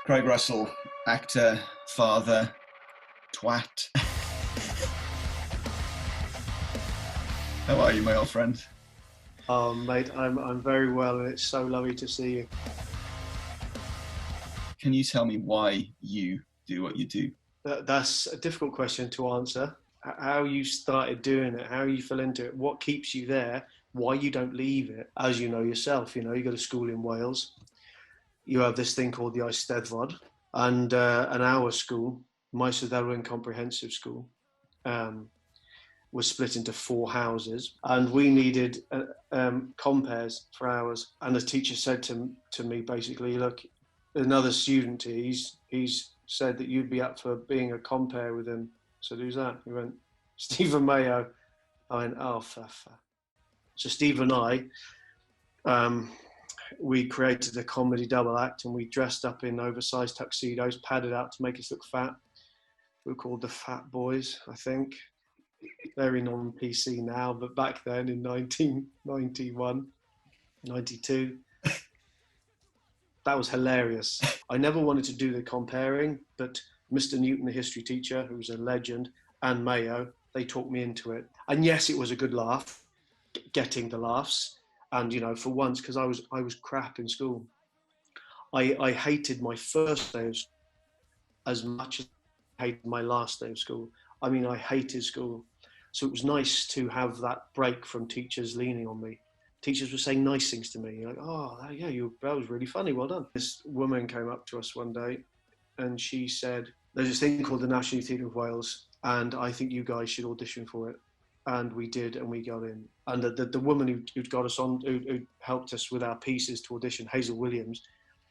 Craig Russell, actor, father, twat. How are you, my old friend? Oh, mate, I'm very well, and it's so lovely to see you. Can you tell me why you do what you do? That's a difficult question to answer. How you started doing it, how you fell into it, what keeps you there, why you don't leave it. As you know yourself, you go to school in Wales. You have this thing called the Eisteddfod, and our school, my Eisteddfod Comprehensive School, was split into 4 houses, and we needed compares for ours. And the teacher said to me, basically, look, another student, he's said that you'd be up for being a compare with him. I said, who's that? He went, Stephen Mayo. I went, oh, So Steve and I, we created a comedy double act, and we dressed up in oversized tuxedos, padded out to make us look fat. We were called the Fat Boys, I think. Very non-PC now, but back then in 1991, 92, that was hilarious. I never wanted to do the comparing, but Mr. Newton, the history teacher, who was a legend, and Mayo, they talked me into it. And yes, it was a good laugh, getting the laughs. And, for once, because I was crap in school. I hated my first day of school as much as I hated my last day of school. I mean, I hated school. So it was nice to have that break from teachers leaning on me. Teachers were saying nice things to me. Like, oh, yeah, that was really funny. Well done. This woman came up to us one day and she said, there's this thing called the National Youth Theatre of Wales, and I think you guys should audition for it. And we did, and we got in. And the woman who'd got us on, who helped us with our pieces to audition, Hazel Williams,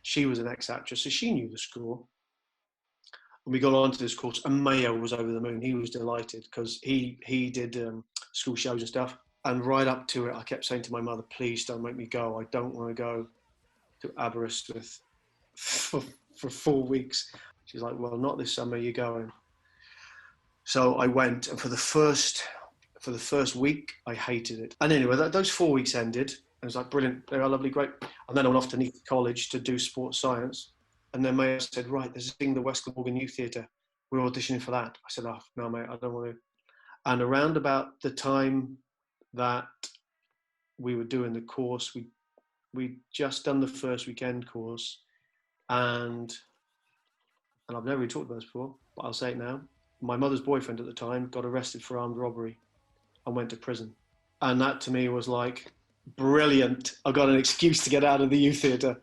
she was an ex-actress, so she knew the score. And we got onto this course, and Mayo was over the moon. He was delighted because he did school shows and stuff. And right up to it, I kept saying to my mother, please don't make me go. I don't want to go to Aberystwyth for 4 weeks. She's like, well, not this summer, you're going. So I went, and for the first week, I hated it. And anyway, those 4 weeks ended. And it was like, brilliant, they're lovely, great. And then I went off to Neath College to do sports science. And then Mayo said, right, there's a thing, the West Glamorgan Youth Theatre. We're auditioning for that. I said, oh, no, mate, I don't want to. And around about the time that we were doing the course, we'd just done the first weekend course. And I've never really talked about this before, but I'll say it now. My mother's boyfriend at the time got arrested for armed robbery and went to prison. And that to me was like, brilliant. I got an excuse to get out of the youth theatre.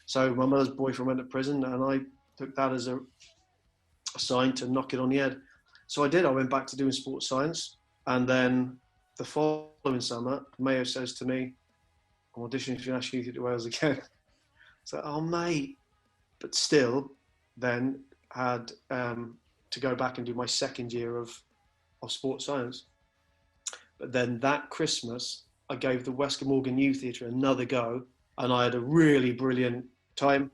So my mother's boyfriend went to prison, and I took that as a sign to knock it on the head. So I did. I went back to doing sports science. And then the following summer, Mayo says to me, I'm auditioning for the National Youth Theatre Wales again. So, oh, mate. But still, then had to go back and do my second year of sports science. But then that Christmas, I gave the West Glamorgan Youth Theatre another go, and I had a really brilliant time.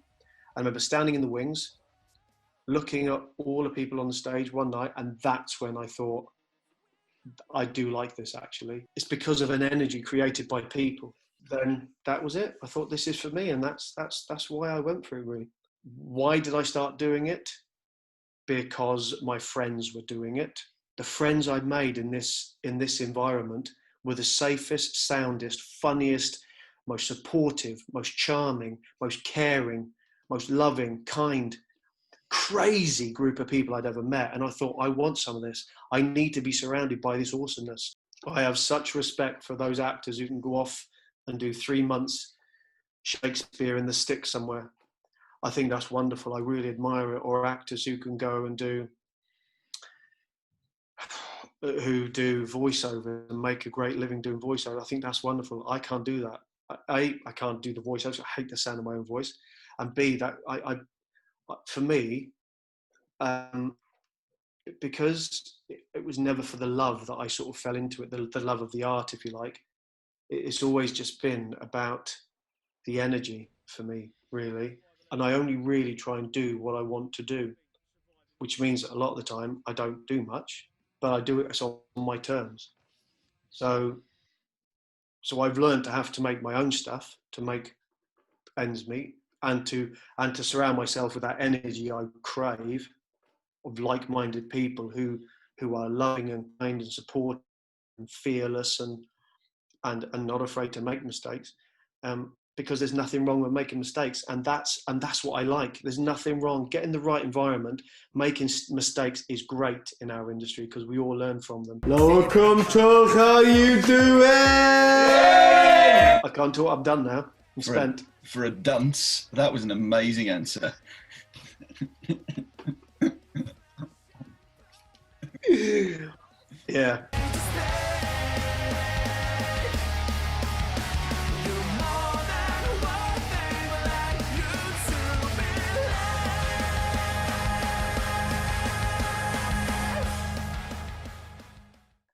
I remember standing in the wings, looking at all the people on the stage one night, and that's when I thought, I do like this, actually. It's because of an energy created by people. Then that was it. I thought, this is for me, and that's why I went for it, really. Why did I start doing it? Because my friends were doing it. The friends I'd made in this environment were the safest, soundest, funniest, most supportive, most charming, most caring, most loving, kind, crazy group of people I'd ever met. And I thought, I want some of this. I need to be surrounded by this awesomeness. I have such respect for those actors who can go off and do 3 months Shakespeare in the sticks somewhere. I think that's wonderful. I really admire it. Or actors who can go and do voiceover and make a great living doing voiceover. I think that's wonderful. I can't do that. I can't do the voiceover. I hate the sound of my own voice. And B, that for me, because it was never for the love that I sort of fell into it, the love of the art, if you like. It's always just been about the energy for me, really. And I only really try and do what I want to do, which means a lot of the time I don't do much, but I do it on my terms. So I've learned to have to make my own stuff to make ends meet. and to surround myself with that energy I crave of like-minded people who are loving and kind and supportive and fearless and not afraid to make mistakes, because there's nothing wrong with making mistakes, and that's what I like. There's nothing wrong. Get in the right environment. Making mistakes is great in our industry because we all learn from them. Lower come talk, how you doing? I can't talk. I'm done now. I'm spent. For a dunce, that was an amazing answer. Yeah.